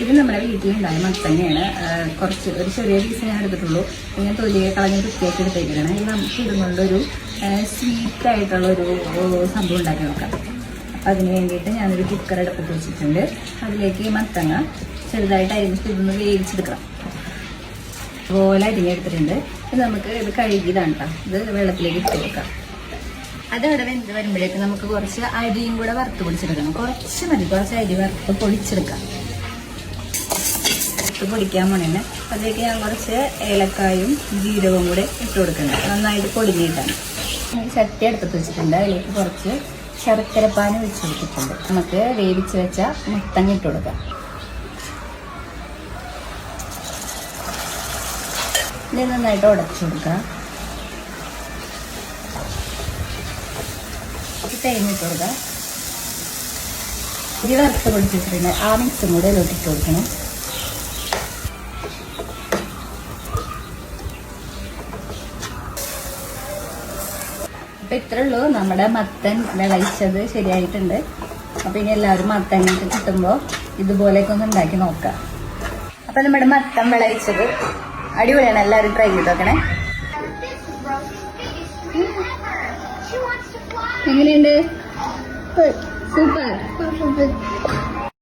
ഇത് നമ്മുടെ വീട്ടിലുണ്ടായ മത്തങ്ങയാണ്. കുറച്ച് ഒരു ചെറിയ പീസ് ഞാൻ എടുത്തിട്ടുള്ളൂ. ഞാൻ തൊലിയെ കളഞ്ഞ് വൃത്തിയാക്കി എടുത്തേക്കാണ്. ഇത് നമുക്ക് ഇതുകൊണ്ടൊരു സ്വീറ്റ് ആയിട്ടുള്ളൊരു സംഭവം ഉണ്ടാക്കി നോക്കാം. അപ്പം അതിന് വേണ്ടിയിട്ട് ഞാനൊരു കുക്കർ അടുപ്പത്ത് വെച്ചിട്ടുണ്ട്. അതിലേക്ക് മത്തങ്ങ ചെറുതായിട്ട് അരിഞ്ഞിട്ട് ഇതൊന്ന് വേവിച്ചെടുക്കണം. അതുപോലെ അരിഞ്ഞെടുത്തിട്ടുണ്ട്. ഇത് നമുക്ക് ഇത് കഴുകിയതാണ് കേട്ടോ. ഇത് വെള്ളത്തിലേക്ക് ഇട്ട് കൊടുക്കാം. അതവിടെ വെന്ത് വരുമ്പോഴേക്ക് നമുക്ക് കുറച്ച് അരിയും കൂടെ വറുത്ത് പൊടിച്ചെടുക്കണം. കുറച്ച് മതി, കുറച്ച് അരി വറുത്ത് പൊടിച്ചെടുക്കാം. പൊടിക്കാൻ പോണേന് അതിലേക്ക് ഞാൻ കുറച്ച് ഏലക്കായും ജീരകവും കൂടെ ഇട്ട് കൊടുക്കുന്നുണ്ട്. നന്നായിട്ട് പൊടിഞ്ഞിട്ടാണ്. ചട്ടി അടുപ്പത്ത് വെച്ചിട്ടുണ്ട്. അതിലേക്ക് കുറച്ച് ശർക്കരപ്പാനി വെച്ച് കൊടുത്തിട്ടുണ്ട്. നമുക്ക് വേവിച്ച് വെച്ച മത്തങ്ങ ഇട്ട് കൊടുക്കാം. ഇത് നന്നായിട്ട് ഉടച്ചു കൊടുക്കാം. തേങ്ങ ഇട്ട് കൊടുക്കാം. ഇത് വറുത്ത് പൊടിച്ചിട്ടുണ്ട്. ആ മിക്സും കൂടെ ഇതിലോട്ട് ഇട്ട് കൊടുക്കണം. അപ്പം ഇത്രേ ഉള്ളൂ. നമ്മുടെ മത്തൻ വിളയിച്ചത് ശരിയായിട്ടുണ്ട്. അപ്പം ഇനി എല്ലാവരും മത്തങ്ങയൊക്കെ കിട്ടുമ്പോൾ ഇതുപോലെയൊക്കെ ഒന്ന് ഉണ്ടാക്കി നോക്കാം. അപ്പം നമ്മുടെ മത്തൻ വിളയിച്ചത് അടിപൊളിയാണ്. എല്ലാവരും ട്രൈ ചെയ്ത് നോക്കണേ. എങ്ങനെയുണ്ട്? സൂപ്പർ.